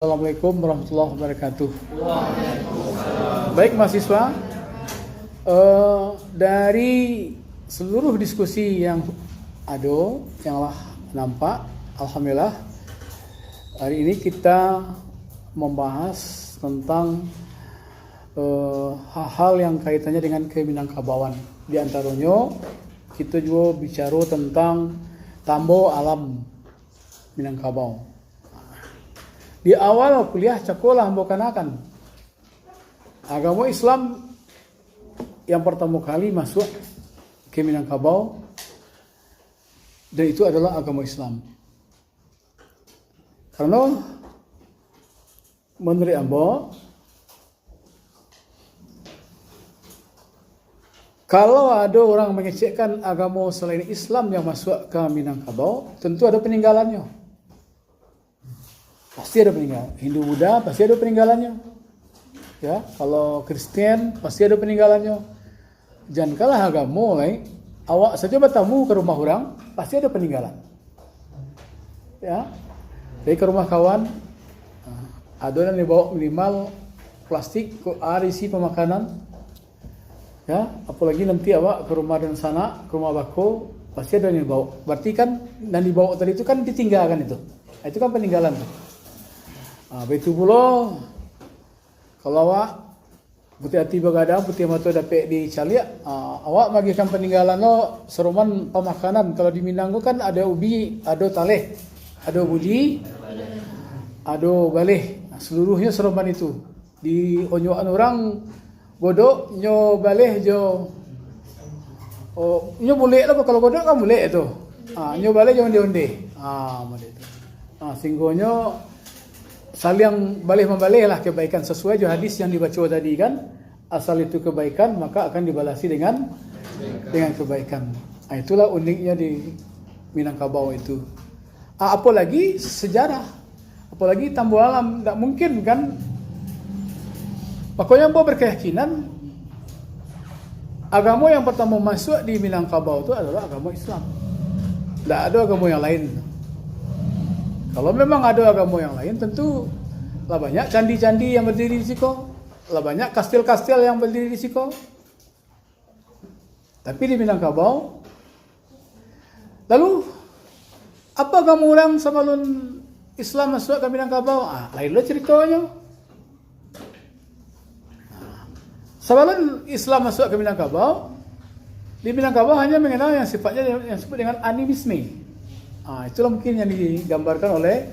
Assalamualaikum warahmatullahi wabarakatuh. Baik mahasiswa, dari seluruh diskusi yang ada, yang lah nampak, alhamdulillah hari ini kita membahas tentang hal-hal yang kaitannya dengan Keminangkabauan. Di antaranya kita juga bicara tentang tambo alam Minangkabau. Di awal kuliah cakulah mbokanakan agama Islam yang pertama kali masuk ke Minangkabau, dan itu adalah agama Islam. Karena menurut ambo, kalau ada orang mengecekkan agama selain Islam yang masuk ke Minangkabau, tentu ada peninggalannya. Pasti ada peninggalan. Hindu Buddha pasti ada peninggalannya. Ya, kalau Kristen pasti ada peninggalannya. Jangan kalah agama lain, awak saja bertamu ke rumah orang pasti ada peninggalan. Ya. Dari ke rumah kawan, ada yang dibawa minimal plastik ke isi pemakanan. Ya, apalagi nanti awak ke rumah dan sana, ke rumah bako, pasti ada yang dibawa. Berarti kan yang dibawa tadi itu kan ditinggalkan itu. Itu kan peninggalan tuh. Begitu pula kalau awak putih hati begadang, putih mata dapat dicaliak, awak bagikan peninggalan lo seruman pemakanan. Kalau di Minang kan ada ubi, ada taleh, ada budi, ada baleh. Seluruhnya seruman itu. Di onyoan orang godok nyo baleh jo. Nyo boleh lah, kalau godok kan boleh itu. Nyo baleh jo onde-onde. Model itu. Singgonyo saling balih membalih lah kebaikan sesuai jo hadis yang dibaca tadi kan, asal itu kebaikan maka akan dibalasi dengan kebaikan. Itulah uniknya di Minangkabau itu. Apalagi sejarah, apalagi tambo alam, tidak mungkin kan. Pokoknya Mbak berkeyakinan agama yang pertama masuk di Minangkabau itu adalah agama Islam. Tidak ada agama yang lain. Kalau memang ada agama yang lain, tentu lah banyak candi-candi yang berdiri di situ, lah banyak kastil-kastil yang berdiri di situ. Tapi di Minangkabau, lalu apa kamu orang sebelum Islam masuk ke Minangkabau? Lain lo ceritanya. Sebelum Islam masuk ke Minangkabau, di Minangkabau hanya mengenal yang sifatnya yang disebut dengan animisme. Itulah mungkin yang digambarkan oleh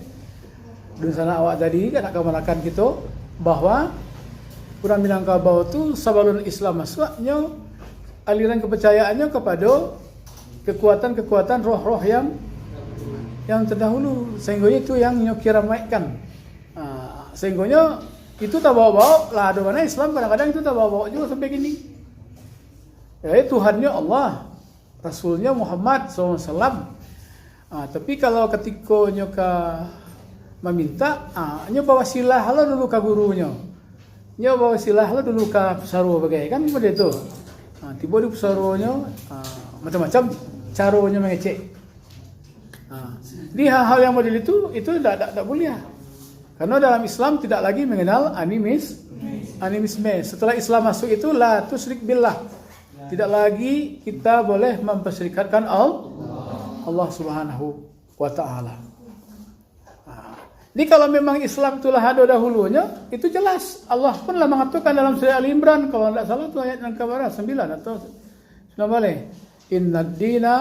Dunsana awak tadi kan akan menekan kita bahwa orang Minangkabau itu sebelum Islam masuknya aliran kepercayaannya kepada kekuatan-kekuatan roh-roh yang terdahulu, sehingga itu yang nyoki ramaikan. Sehingga itu tak bawa-bawa lah, ada mana Islam kadang-kadang itu tak bawa-bawa juga sampai gini. Tuhannya Allah, Rasulnya Muhammad SAW. Tapi kalau ketika nyoka meminta, bawa silah lo dulu ke gurunya, bawa silah lo dulu ke pesaru bagai kan seperti itu. Tiba di pesarunya macam-macam caranya mengecek. Di hal-hal yang model itu tidak boleh. Karena dalam Islam tidak lagi mengenal animisme. Setelah Islam masuk itu la tusyrik billah. Tidak lagi kita boleh memperserikatkan Allah Subhanahu wa ta'ala. Jadi kalau memang Islam itulah ada dahulunya, itu jelas. Allah pun lah mengatakan dalam surah Al-Imran, kalau tidak salah itu ayat yang ke-9 atau 9 balik. Inna dina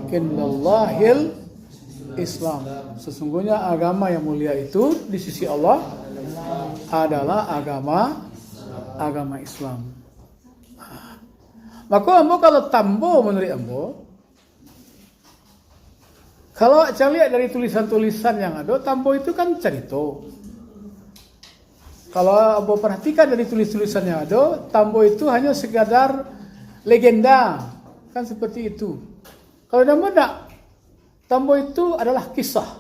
kindallahil Islam. Sesungguhnya agama yang mulia itu di sisi Allah adalah agama Islam. Maka ambo kalau tambo menurut ambo, kalau saya lihat dari tulisan-tulisan yang ada, tambo itu kan cerita. Kalau Abo perhatikan dari tulis-tulisan yang ada, tambo itu hanya sekadar legenda. Kan seperti itu. Kalau nama tidak, tambo itu adalah kisah.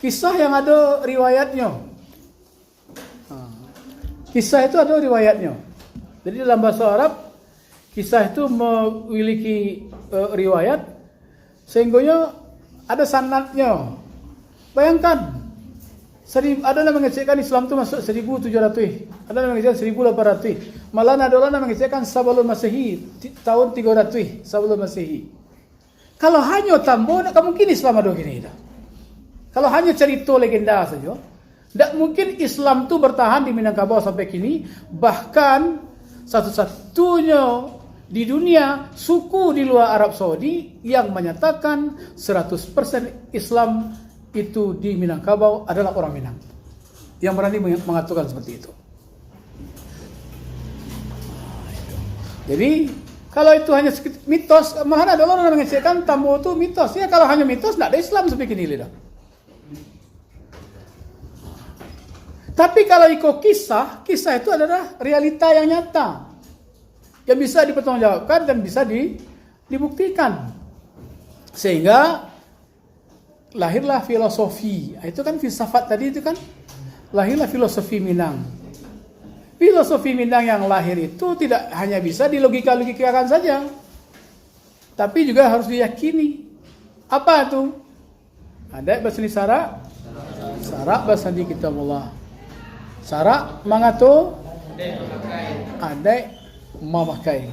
Kisah yang ada riwayatnya. Kisah itu ada riwayatnya. Jadi dalam bahasa Arab, kisah itu memiliki riwayat, sehingga ada sanadnya. Bayangkan, Ada yang mengecekkan Islam itu masuk 1700, ada yang mengecekkan 1800, malah ada orang yang mengecekkan sebelum Masehi, tahun 300 sebelum Masehi. Kalau hanya tambo, tak mungkin Islam ada gini dah. Kalau hanya cerita legenda saja, tak mungkin Islam itu bertahan di Minangkabau sampai kini. Bahkan satu-satunya di dunia suku di luar Arab Saudi yang menyatakan 100% Islam itu di Minangkabau adalah orang Minang yang berani mengatakan seperti itu. Jadi kalau itu hanya mitos, malah ada orang yang mengecekkan Tambo itu mitos. Ya kalau hanya mitos, tidak ada Islam seperti ini lidah. Tapi kalau ikut kisah itu adalah realita yang nyata, yang bisa dipertanggungjawabkan dan bisa dibuktikan. Sehingga lahirlah filosofi. Itu kan filsafat tadi itu kan. Lahirlah filosofi Minang. Filosofi Minang yang lahir itu tidak hanya bisa dilogika-logikakan saja, tapi juga harus diyakini. Apa itu? Ada bahasa Sarak, Sarak bahasa di Kitabullah. Sarak mangato, ada memakai.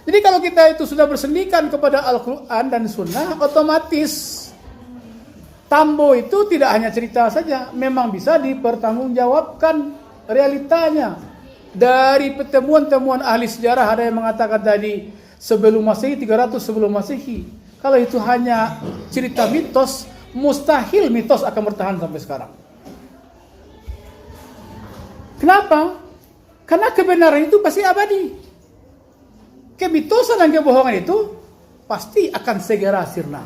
Jadi kalau kita itu sudah bersendikan kepada Al-Quran dan Sunnah, otomatis Tambo itu tidak hanya cerita saja, memang bisa dipertanggungjawabkan realitanya. Dari temuan-temuan ahli sejarah ada yang mengatakan tadi sebelum Masehi, 300 sebelum Masehi. Kalau itu hanya cerita mitos, mustahil mitos akan bertahan sampai sekarang. Kenapa? Karena kebenaran itu pasti abadi. Kemitosan dan kebohongan itu pasti akan segera sirna.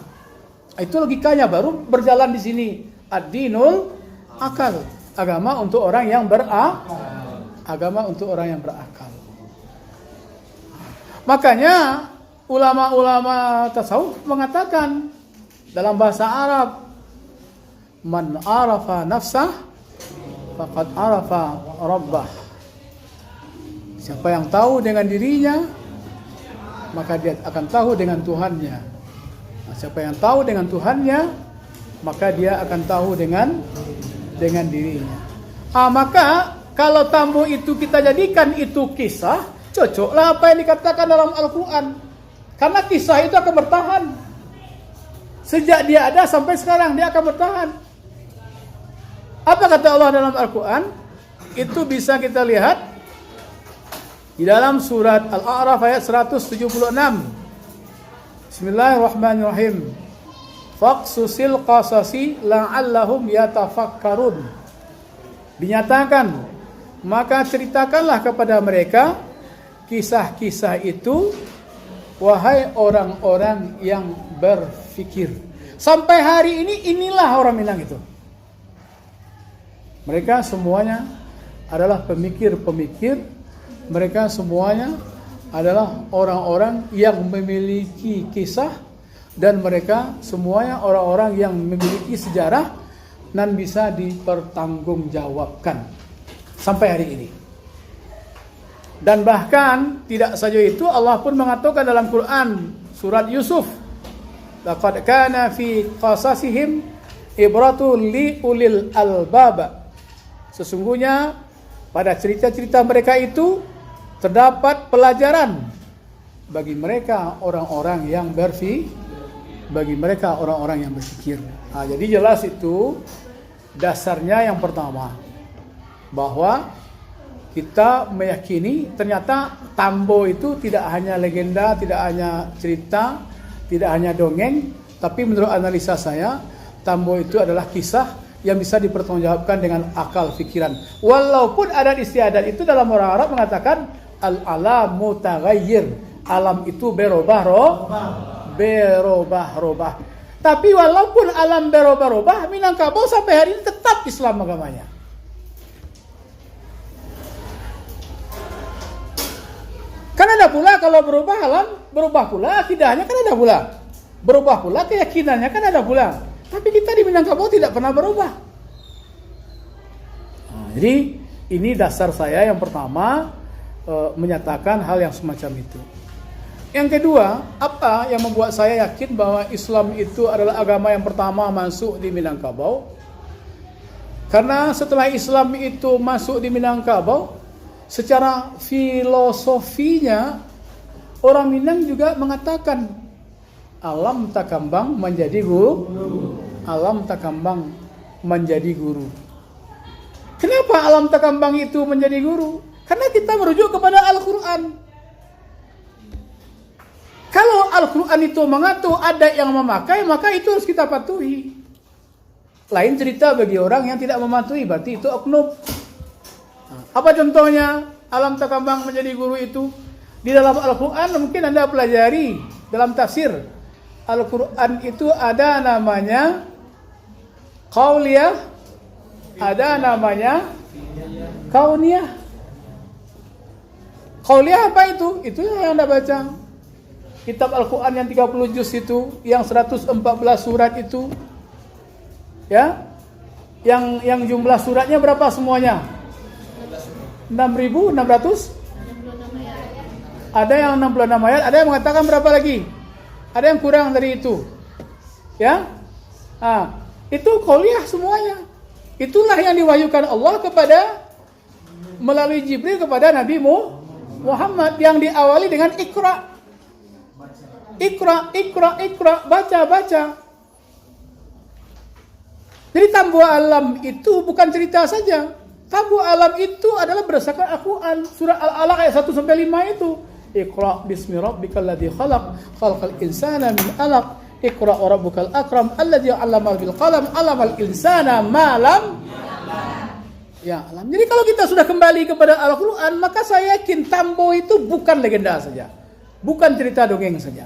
Itu logikanya, baru berjalan di sini. Ad-dinul akal. Agama untuk orang yang Agama untuk orang yang berakal. Makanya ulama-ulama tasawuf mengatakan dalam bahasa Arab, man arafa nafsah faqad arafa rabbah. Siapa yang tahu dengan dirinya, maka dia akan tahu dengan Tuhannya. Siapa yang tahu dengan Tuhannya, maka dia akan tahu dengan dirinya. Maka kalau Tambo itu kita jadikan itu kisah, cocoklah apa yang dikatakan dalam Al-Quran. Karena kisah itu akan bertahan. Sejak dia ada sampai sekarang dia akan bertahan. Apa kata Allah dalam Al-Quran? Itu bisa kita lihat di dalam surat Al-A'raf ayat 176. Bismillahirrahmanirrahim. Faqsusil qasasi la'allahum yatafakkarun. Dinyatakan, maka ceritakanlah kepada mereka kisah-kisah itu, wahai orang-orang yang berfikir. Sampai hari ini inilah orang Minang itu. Mereka semuanya adalah pemikir-pemikir. Mereka semuanya adalah orang-orang yang memiliki kisah, dan mereka semuanya orang-orang yang memiliki sejarah dan bisa dipertanggungjawabkan sampai hari ini. Dan bahkan tidak saja itu, Allah pun mengatakan dalam Quran surat Yusuf, laqad kana fi qasasihim ibratun li ulil albab. Sesungguhnya pada cerita-cerita mereka itu terdapat pelajaran bagi mereka orang-orang yang berfikir. Jadi jelas itu dasarnya yang pertama, bahwa kita meyakini ternyata Tambo itu tidak hanya legenda, tidak hanya cerita, tidak hanya dongeng, tapi menurut analisa saya, Tambo itu adalah kisah yang bisa dipertanggungjawabkan dengan akal pikiran. Walaupun adat istiadat itu dalam orang Arab mengatakan al-alam mutaghayyir, alam itu berubah. Tapi walaupun alam berubah, Minangkabau sampai hari ini tetap Islam agamanya. Kan ada pula kalau berubah alam, berubah pula akidahnya, kan ada pula. Berubah pula keyakinannya, kan ada pula. Tapi kita di Minangkabau tidak pernah berubah. Jadi ini dasar saya yang pertama, menyatakan hal yang semacam itu. Yang kedua, apa yang membuat saya yakin bahwa Islam itu adalah agama yang pertama masuk di Minangkabau? Karena setelah Islam itu masuk di Minangkabau, secara filosofinya orang Minang juga mengatakan alam takambang menjadi guru. Alam takambang menjadi guru. Kenapa alam takambang itu menjadi guru? Karena kita merujuk kepada Al-Quran. Kalau Al-Quran itu mengatur adat yang memakai, maka itu harus kita patuhi. Lain cerita bagi orang yang tidak mematuhi, berarti itu oknum. Apa contohnya alam takambang menjadi guru itu? Di dalam Al-Quran mungkin Anda pelajari dalam tafsir. Al-Quran itu ada namanya qauliyah, ada namanya kauniyah. Qauliyah apa itu? Itu yang Anda baca. Kitab Al-Quran yang 30 juz itu, yang 114 surat itu. Ya. Yang jumlah suratnya berapa semuanya? 6.600? Ada yang 66 ayat, ada yang mengatakan berapa lagi? Ada yang kurang dari itu. Ya? Itu qauliyah semuanya. Itulah yang diwahyukan Allah melalui Jibril kepada Nabi Muhammad yang diawali dengan Iqra. Iqra, baca. Jadi Tambu Alam itu bukan cerita saja. Tambu Alam itu adalah berdasarkan Al-Quran. Surah Al-Alaq ayat 1 sampai 5 itu. Iqra bismi rabbikal ladzi khalaq, khalaqal insana min 'alaq. Iqra wa rabbukal akram alladzi 'allama bil qalam, 'allamal insana ma lam ya'lam. Jadi kalau kita sudah kembali kepada Al-Quran, maka saya yakin Tambo itu bukan legenda saja. Bukan cerita dongeng saja.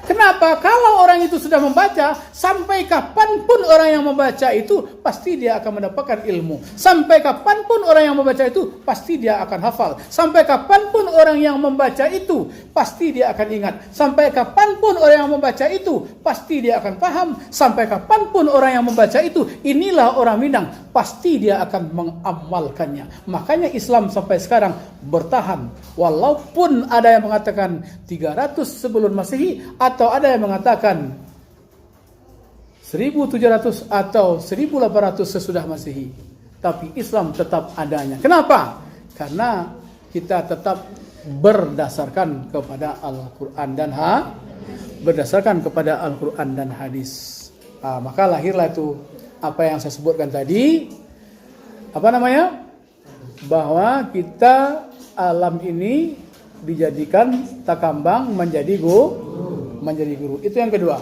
Kenapa? Kalau orang itu sudah membaca, sampai kapanpun orang yang membaca itu, pasti dia akan mendapatkan ilmu. Sampai kapanpun orang yang membaca itu, pasti dia akan hafal. Sampai kapanpun orang yang membaca itu, pasti dia akan ingat. Sampai kapanpun orang yang membaca itu, pasti dia akan paham. Sampai kapanpun orang yang membaca itu, inilah orang Minang, pasti dia akan mengamalkannya. Makanya Islam sampai sekarang bertahan. Walaupun ada yang mengatakan 300 sebelum Masehi, atau ada yang mengatakan 1700 atau 1800 sesudah Masehi. Tapi Islam tetap adanya. Kenapa? Karena kita tetap berdasarkan kepada Al-Quran dan hadis. Maka lahirlah itu apa yang saya sebutkan tadi. Bahwa kita alam ini dijadikan takambang menjadi guru. Itu yang kedua.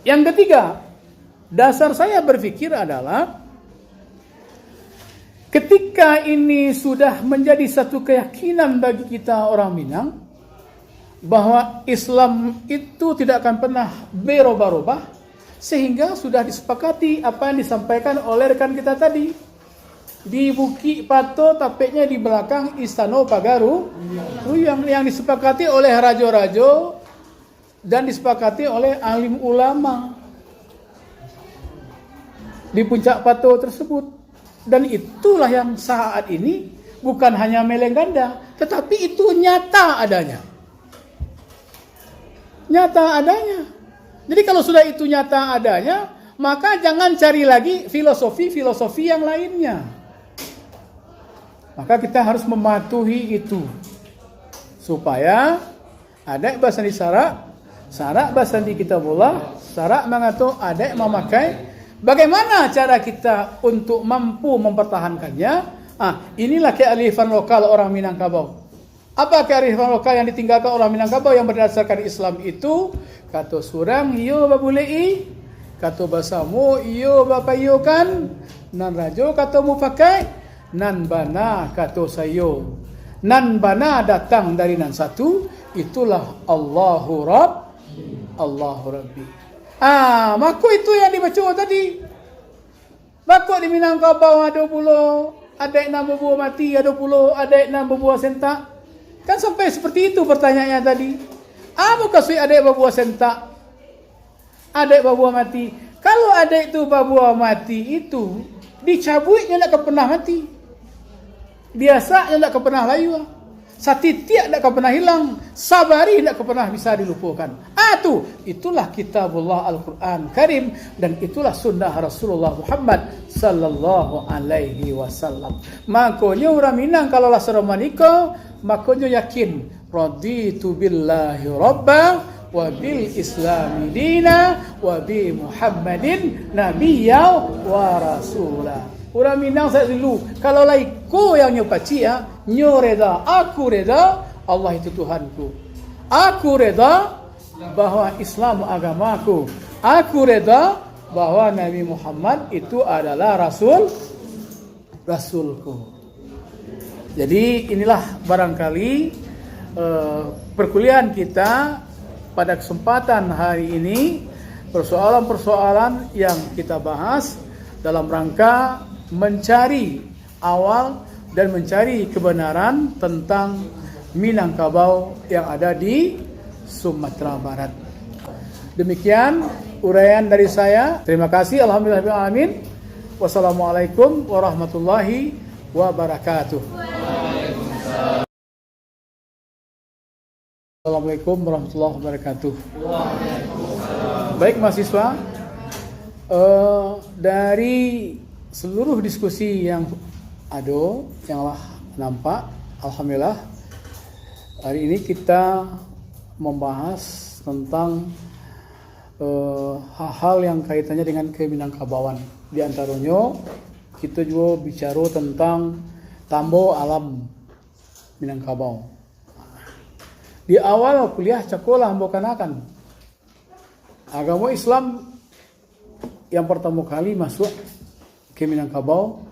Yang ketiga, dasar saya berpikir adalah ketika ini sudah menjadi satu keyakinan bagi kita orang Minang bahwa Islam itu tidak akan pernah berubah-ubah, sehingga sudah disepakati apa yang disampaikan oleh rekan kita tadi. Di Bukit Pato, tapeknya di belakang Istana Pagaru, yang disepakati oleh rajo-rajo dan disepakati oleh alim ulama di puncak Pato tersebut. Dan itulah yang saat ini bukan hanya melenganda, tetapi itu nyata adanya. Jadi kalau sudah itu nyata adanya, maka jangan cari lagi filosofi yang lainnya. Maka kita harus mematuhi itu supaya ada bahasa di syarak bahasa di kitabullah, syarak mengatur, ada memakai. Bagaimana cara kita untuk mampu mempertahankannya? Inilah kearifan lokal orang Minangkabau. Apa kearifan lokal yang ditinggalkan orang Minangkabau yang berdasarkan Islam itu? Kata surang iyo babulei, kata basamu iyo bapayukan, nan rajo kata mu pakai. Nan bana kato sayo. Nan bana datang dari nan satu, itulah Allahu Rabbi. Mako itu yang dibaca tadi. Mako di Minangkabau ada puluh, ada yang berbuah mati, ada puluh, ada yang berbuah sentak. Kan sampai seperti itu pertanyaannya tadi. Apa kasih ada yang berbuah sentak? Ada yang berbuah mati. Kalau ada itu berbuah mati itu dicabutnya tidak pernah mati. Biasa tidak pernah layu. Satitiak tidak pernah hilang. Sabari tidak pernah bisa dilupakan. Itulah kitabullah Al-Quran Karim, dan itulah sunnah Rasulullah Muhammad sallallahu alaihi wasallam. Makanya orang Minang kalau lah seramaniko, makanya yakin raditu billahi rabba wa bil islami dina wa bi Muhammadin nabiyya wa rasulah. Orang Minang saya dulu, kalau laiku yang nyopaci ya, nyo reda, aku reda, Allah itu Tuhanku. Aku reda bahwa Islam agamaku. Aku reda bahwa Nabi Muhammad itu adalah Rasulku. Jadi inilah barangkali perkuliahan kita pada kesempatan hari ini, persoalan-persoalan yang kita bahas dalam rangka mencari awal dan mencari kebenaran tentang Minangkabau yang ada di Sumatera Barat. Demikian uraian dari saya. Terima kasih. Alhamdulillahirrahmanirrahim. Wassalamualaikum warahmatullahi wabarakatuh. Assalamualaikum warahmatullahi wabarakatuh. Baik mahasiswa, dari seluruh diskusi yang ada, yang lah nampak, alhamdulillah hari ini kita membahas tentang hal-hal yang kaitannya dengan keminangkabauan. Di antaranya kita juga bicara tentang tambo alam Minangkabau. Di awal kuliah cakolah mbokanakan agama Islam yang pertama kali masuk ke Minangkabau,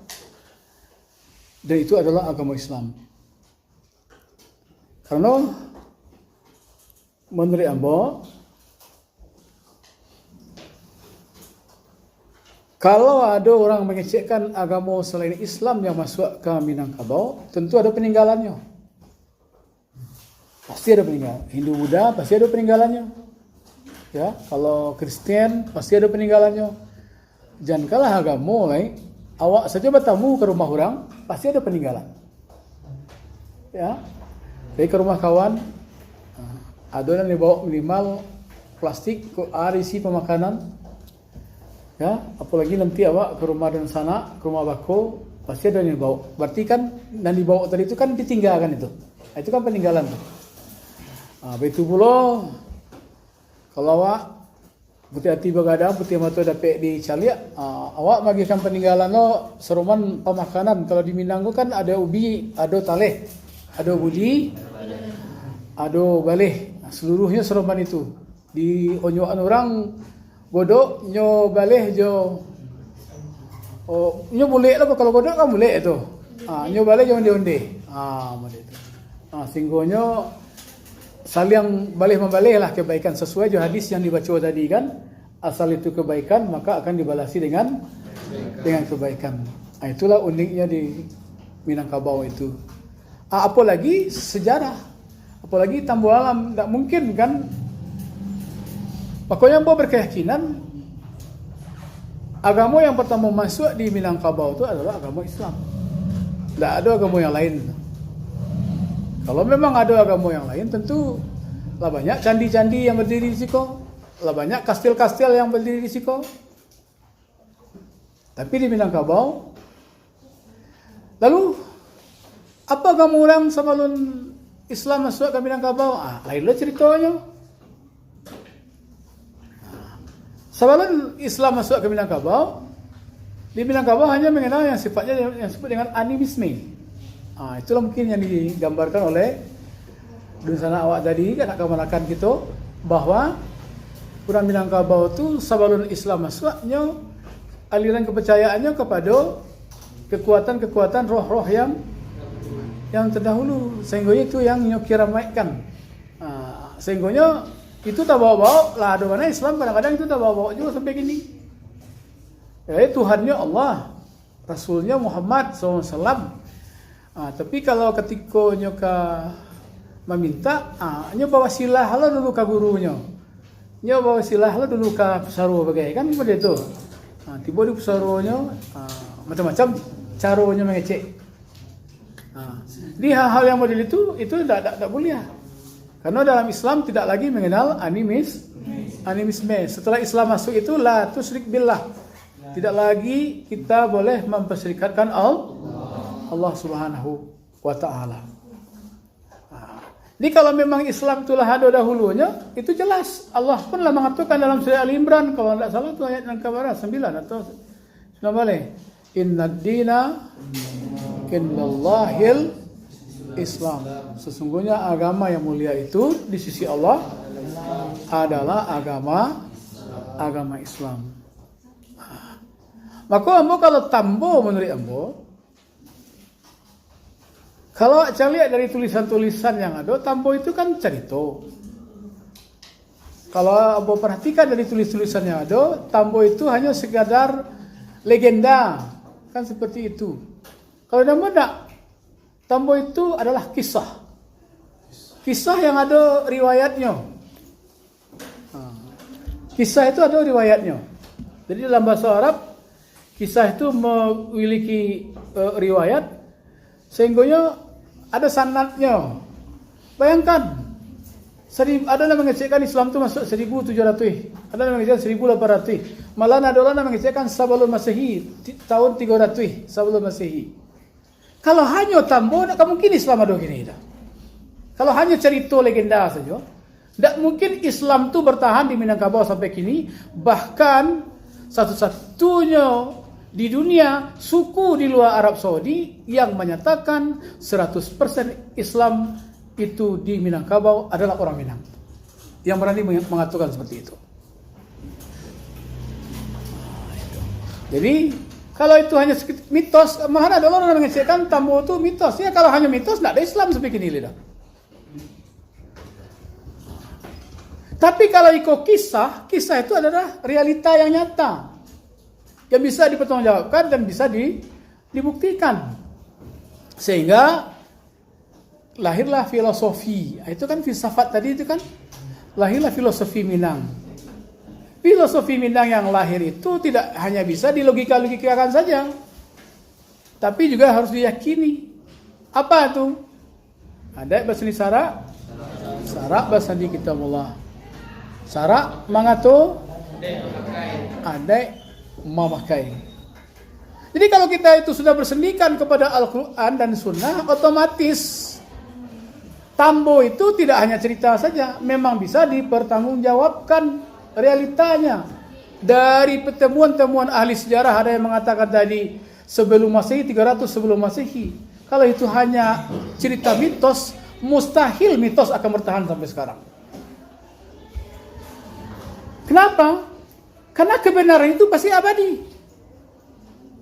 dan itu adalah agama Islam. Karena menurut ambo, kalau ada orang mengecekkan agama selain Islam yang masuk ke Minangkabau, tentu ada peninggalannya. Pasti ada peninggalan. Hindu Buddha pasti ada peninggalannya. Ya, kalau Kristen pasti ada peninggalannya. Jangan kalah agama lain. Awak saja bertamu ke rumah orang, pasti ada peninggalan. Ya, dari ke rumah kawan, ada yang dibawa minimal plastik ke isi pemakanan. Ya, apalagi nanti awak ke rumah dan sana, ke rumah bako, pasti ada yang dibawa. Berarti kan yang dibawa tadi itu kan ditinggalkan itu. Itu kan peninggalan tuh. Begitu pula kalau awak putih hati begadang, putih mata dapat dicaliak, awak bagikan peninggalan lo seruman pemakanan. Kalau di Minang kan ada ubi, ada taleh, ada budi, ada baleh. Seluruhnya seruman itu. Di onyoan orang godok, nyo baleh jo. Oh, nyo boleh lah kalau godok kan boleh itu. Nyo baleh jo onde-onde. Macam itu. Singgonyo saling balih membalih lah kebaikan sesuai jo hadis yang dibaca tadi kan, asal itu kebaikan maka akan dibalasi dengan kebaikan. Itulah uniknya di Minangkabau itu. Apalagi sejarah, apalagi tambo alam, tak mungkin kan. Pokoknya bo berkeyakinan agama yang pertama masuk di Minangkabau itu adalah agama Islam. Tidak ada agama yang lain. Kalau memang ada agama yang lain, tentu lah banyak candi-candi yang berdiri di situ, lah banyak kastil-kastil yang berdiri di situ. Tapi di Minangkabau, lalu apa agama orang sebelum Islam masuk ke Minangkabau? Lainlah ceritanya. Sebelum Islam masuk ke Minangkabau, di Minangkabau hanya mengenal yang sifatnya yang disebut dengan animisme. Itulah mungkin yang digambarkan oleh Dunsana awak tadi kan akan menekan kita bahwa orang Minangkabau itu sebelum Islam masuknya aliran kepercayaannya kepada kekuatan-kekuatan roh-roh yang terdahulu, sehingga itu yang nyokira mainkan. Sehingga itu tak bawa-bawa lah, ada mana Islam kadang-kadang itu tak bawa-bawa juga sampai gini. Tuhannya Allah, Rasulnya Muhammad SAW. Tapi kalau ketika nyoka meminta, bawa silah lo dulu ke gurunya, bawa silah lo dulu ke pesaru bagai kan seperti itu. Tiba di pesarunya macam-macam caranya mengecek. Di hal-hal yang model itu tidak boleh. Karena dalam Islam tidak lagi mengenal animisme. Setelah Islam masuk itu la tusyrik billah. Tidak lagi kita boleh memperserikatkan Allah Subhanahu wa taala. Jadi kalau memang Islam itulah ada dahulunya, itu jelas. Allah pun lah mengatakan dalam surah Al-Imran, kalau tidak salah itu ayat yang keberapa 9 atau 9 balik. Inna dina kindallahil Islam. Sesungguhnya agama yang mulia itu di sisi Allah adalah agama Islam. Maka ambo kalau tambo menurut ambo, kalau saya lihat dari tulisan-tulisan yang ada, tambo itu kan cerita. Kalau ambo perhatikan dari tulisan-tulisan yang ada, tambo itu hanya sekadar legenda, kan seperti itu. Kalau ambo tidak, tambo itu adalah kisah. Kisah yang ada riwayatnya. Kisah itu ada riwayatnya. Jadi dalam bahasa Arab, kisah itu memiliki riwayat, sehingga ada sanadnya. Bayangkan, ada yang mengecekkan Islam itu masuk 1700, ada yang mengecekkan 1800, malah ada orang yang mengecekkan sebelum Masehi, tahun 300 sebelum Masehi. Kalau hanya tambo, tak mungkin Islam ada gini dah. Kalau hanya cerita legenda saja, tak mungkin Islam itu bertahan di Minangkabau sampai kini. Bahkan satu-satunya di dunia suku di luar Arab Saudi yang menyatakan 100% Islam itu di Minangkabau adalah orang Minang. Yang berani mengatakan seperti itu. Jadi kalau itu hanya mitos, mana ada orang yang mengecekkan tambo itu mitos. Ya kalau hanya mitos, tidak ada Islam seperti ini lidah. Tapi kalau ikut kisah itu adalah realita yang nyata. Yang bisa dipertanggungjawabkan dan bisa dibuktikan. Sehingga lahirlah filosofi. Itu kan filsafat tadi itu kan. Lahirlah filosofi Minang. Filosofi Minang yang lahir itu tidak hanya bisa dilogika-logikakan saja, tapi juga harus diyakini. Apa itu? Ada bahasa ni sarak bahasa di kitabullah. Sarak mangato ada memakai. Jadi kalau kita itu sudah bersendikan kepada Al-Quran dan Sunnah, otomatis tambo itu tidak hanya cerita saja, memang bisa dipertanggungjawabkan realitanya. Dari pertemuan-temuan ahli sejarah ada yang mengatakan tadi sebelum Masehi, 300 sebelum Masehi. Kalau itu hanya cerita mitos, mustahil mitos akan bertahan sampai sekarang. Kenapa? Karena kebenaran itu pasti abadi.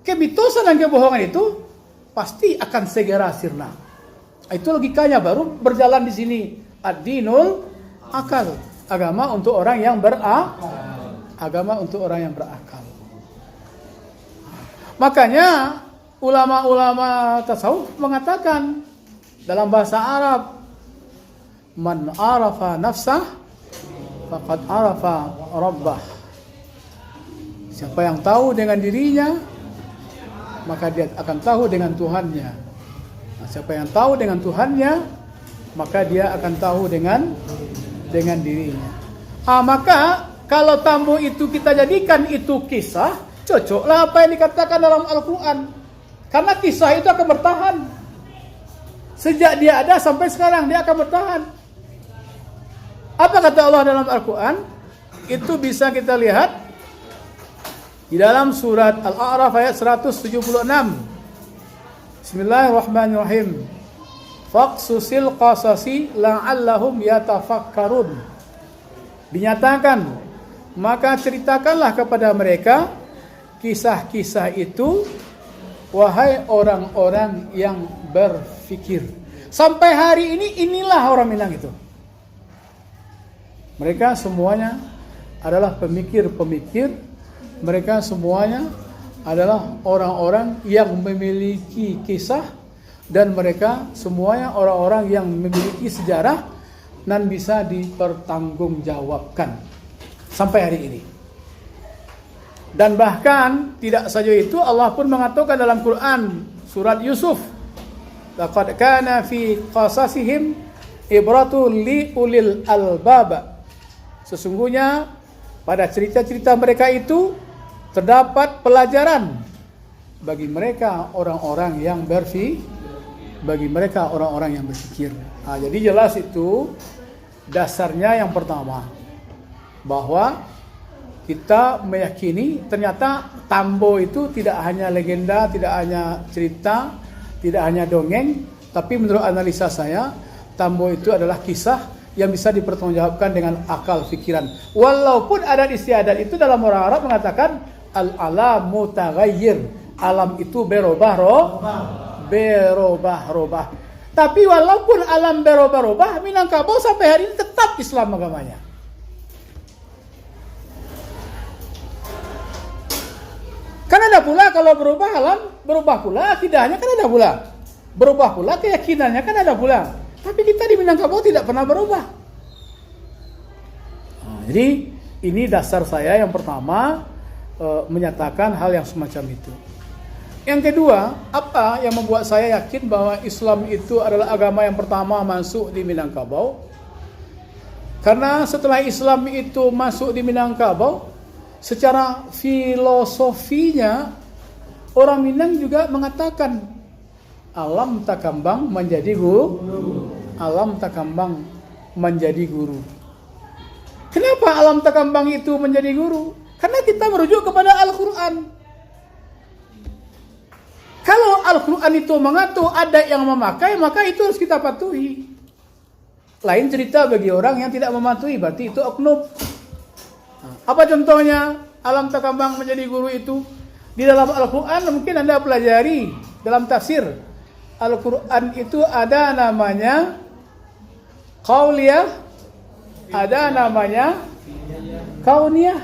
Kemitosan dan kebohongan itu pasti akan segera sirna. Itu logikanya, baru berjalan di sini. Ad-dinul akal. Agama untuk orang yang berakal. Makanya ulama-ulama tasawuf mengatakan dalam bahasa Arab, man arafa nafsah faqad arafa rabbah. Siapa yang tahu dengan dirinya, maka dia akan tahu dengan Tuhannya. Nah, siapa yang tahu dengan Tuhannya, maka dia akan tahu dengan dirinya. Maka kalau tambo itu kita jadikan itu kisah, cocoklah apa yang dikatakan dalam Al-Quran. Karena kisah itu akan bertahan. Sejak dia ada sampai sekarang dia akan bertahan. Apa kata Allah dalam Al-Quran? Itu bisa kita lihat di dalam surat Al-A'raf ayat 176. Bismillahirrahmanirrahim. Faqsusil qasasi la'allahum yatafakkarun. Dinyatakan, maka ceritakanlah kepada mereka kisah-kisah itu, wahai orang-orang yang berfikir. Sampai hari ini inilah orang Minang itu. Mereka semuanya adalah pemikir-pemikir. Mereka semuanya adalah orang-orang yang memiliki kisah. Dan mereka semuanya orang-orang yang memiliki sejarah dan bisa dipertanggungjawabkan sampai hari ini. Dan bahkan tidak saja itu, Allah pun mengatakan dalam Quran surat Yusuf, laqad kana fi qasasihim Ibratul li ulil albab. Sesungguhnya pada cerita-cerita mereka itu terdapat pelajaran bagi mereka orang-orang yang berfikir. Jadi jelas itu dasarnya yang pertama, bahwa kita meyakini ternyata Tambo itu tidak hanya legenda, tidak hanya cerita, tidak hanya dongeng, tapi menurut analisa saya, Tambo itu adalah kisah yang bisa dipertanggungjawabkan dengan akal pikiran. Walaupun adat istiadat itu dalam orang Arab mengatakan al-alam mutaghayyir, alam itu berubah. Tapi walaupun alam berubah, Minangkabau sampai hari ini tetap Islam agamanya. Kan ada pula kalau berubah alam, berubah pula akidahnya, kan ada pula. Berubah pula keyakinannya, kan ada pula. Tapi kita di Minangkabau tidak pernah berubah. Jadi ini dasar saya yang pertama, menyatakan hal yang semacam itu. Yang kedua, apa yang membuat saya yakin bahwa Islam itu adalah agama yang pertama masuk di Minangkabau? Karena setelah Islam itu masuk di Minangkabau, secara filosofinya orang Minang juga mengatakan alam takambang menjadi guru. Alam takambang menjadi guru. Kenapa alam takambang itu menjadi guru? Karena kita merujuk kepada Al-Quran. Kalau Al-Quran itu mengatur adat yang memakai, maka itu harus kita patuhi. Lain cerita bagi orang yang tidak mematuhi, berarti itu oknum. Apa contohnya alam takambang menjadi guru itu? Di dalam Al-Quran mungkin Anda pelajari dalam tafsir. Al-Quran itu ada namanya qauliyah, ada namanya kauniyah.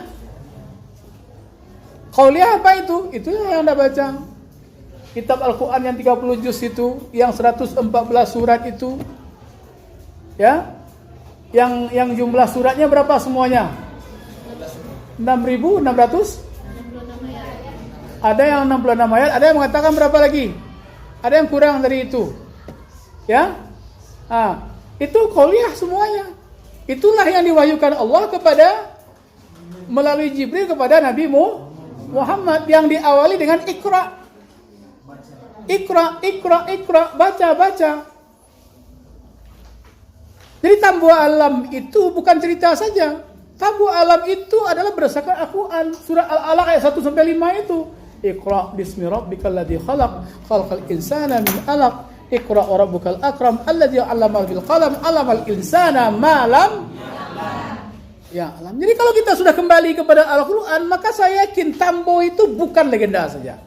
Qauliyah apa itu? Itu yang Anda baca. Kitab Al-Quran yang 30 juz itu, yang 114 surat itu. Ya. Yang jumlah suratnya berapa semuanya? 6.600? Ada yang 66 ayat, ada yang mengatakan berapa lagi? Ada yang kurang dari itu. Ya? Itu qauliyah semuanya. Itulah yang diwahyukan Allah melalui Jibril kepada Nabi Muhammad, yang diawali dengan Iqra. Iqra, baca. Jadi Tambu Alam itu bukan cerita saja. Tambu Alam itu adalah berdasarkan Al-Quran. Surah Al-Alaq ayat 1 sampai 5 itu. Iqra bismi rabbikal ladzi khalaq, khalaqal insana min 'alaq. Iqra wa rabbukal akram alladzi 'allama bil qalam, 'allamal insana ma lam ya'lam. Jadi kalau kita sudah kembali kepada Al-Quran, maka saya yakin Tambo itu bukan legenda saja.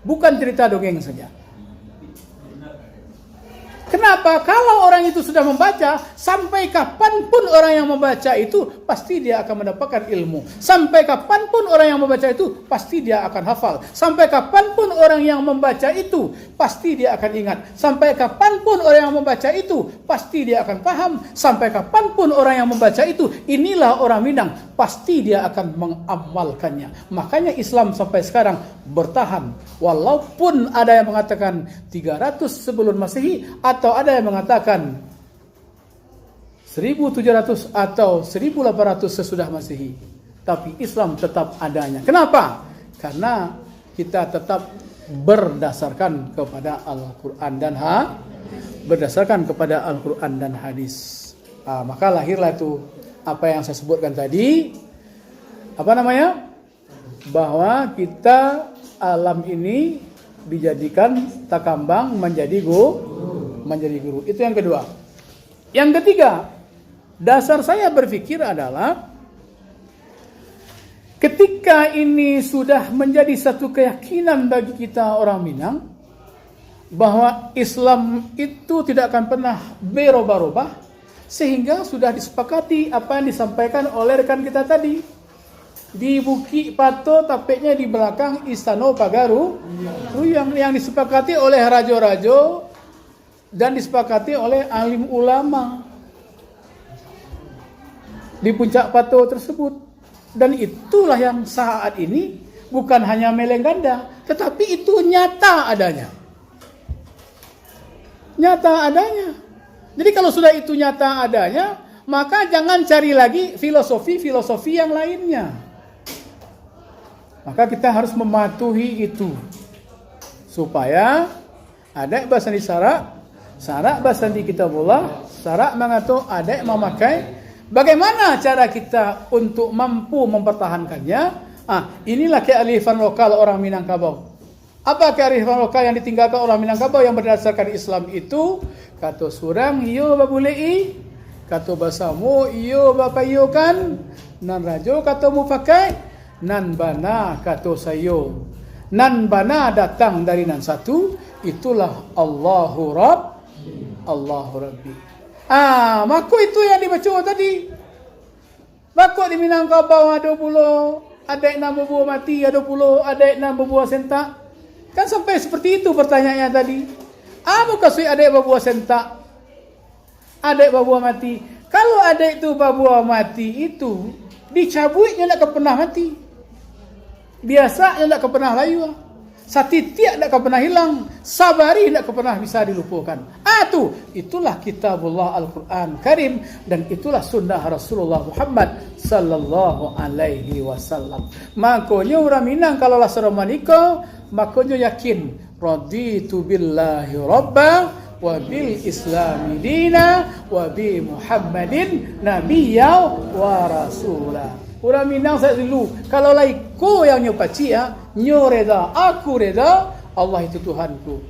Bukan cerita dongeng saja. Kenapa? Kalau orang itu sudah membaca, sampai kapanpun orang yang membaca itu, pasti dia akan mendapatkan ilmu. Sampai kapanpun orang yang membaca itu, pasti dia akan hafal. Sampai kapanpun orang yang membaca itu, pasti dia akan ingat. Sampai kapanpun orang yang membaca itu, pasti dia akan paham. Sampai kapanpun orang yang membaca itu, inilah orang Minang, pasti dia akan mengamalkannya. Makanya Islam sampai sekarang bertahan. Walaupun ada yang mengatakan 300 sebelum Masehi, atau ada yang mengatakan 1700 atau 1800 sesudah Masehi, tapi Islam tetap adanya. Kenapa? Karena kita tetap berdasarkan kepada Al-Quran dan hadis. Maka lahirlah itu apa yang saya sebutkan tadi. Bahwa kita alam ini dijadikan takambang menjadi guru. Itu yang kedua. Yang ketiga, dasar saya berpikir adalah ketika ini sudah menjadi satu keyakinan bagi kita orang Minang bahwa Islam itu tidak akan pernah berubah-ubah, sehingga sudah disepakati apa yang disampaikan oleh rekan kita tadi. Di Bukit Pato, tapeknya di belakang Istana Pagaru, yang disepakati oleh rajo-rajo dan disepakati oleh alim ulama di puncak Pato tersebut. Dan itulah yang saat ini bukan hanya meleng ganda, tetapi itu nyata adanya. Jadi kalau sudah itu nyata adanya, maka jangan cari lagi filosofi yang lainnya. Maka kita harus mematuhi itu supaya ada bahasa di syarak bahasa di kitabullah, syarak mengatur ada memakai. Bagaimana cara kita untuk mampu mempertahankannya? Inilah kearifan lokal orang Minangkabau. Apa kearifan lokal yang ditinggalkan orang Minangkabau yang berdasarkan Islam itu? Kata surang iyo babulei, kata basamu iyo bapayukan, nan rajo kata mu pakai, nan bana kata sayo. Nan bana datang dari nan satu, itulah Allahu Rabbi. Maka itu yang dibaca tadi. Maka di Minangkabau ada pula adik nama buah mati, ada pula adik nama buah sentak. Kan sampai seperti itu pertanyaannya tadi. Apa kasih adik babuah sentak? Adik babuah mati. Kalau adik itu babuah mati itu dicabutnya tak pernah mati. Biasanya tak pernah layu. Satitiak tak pernah hilang. Sabari tak pernah bisa dilupakan. Itulah kitabullah Al-Quran Karim dan itulah sunnah Rasulullah Muhammad sallallahu alaihi wasallam. Makanya orang Minang kalau lah seramanika, makanya yakin raditu billahi rabba wa bil islami dina wa bi Muhammadin nabiyya wa rasula. Orang Minang saya dulu kalau laiku yang nyopaci nyo reda, aku reda Allah itu Tuhanku.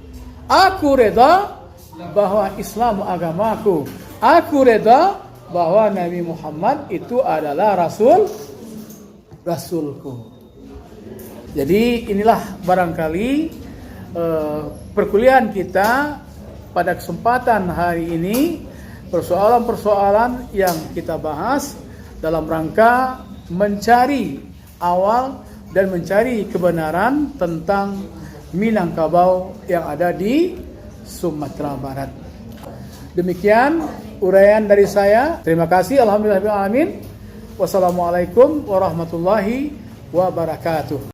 Aku reda bahwa Islam agamaku. Aku reda bahwa Nabi Muhammad itu adalah Rasulku. Jadi inilah barangkali perkuliahan kita pada kesempatan hari ini, persoalan-persoalan yang kita bahas dalam rangka mencari awal dan mencari kebenaran tentang Minangkabau yang ada di Sumatera Barat. Demikian uraian dari saya. Terima kasih. Alhamdulillahirabbil alamin. Wassalamualaikum warahmatullahi wabarakatuh.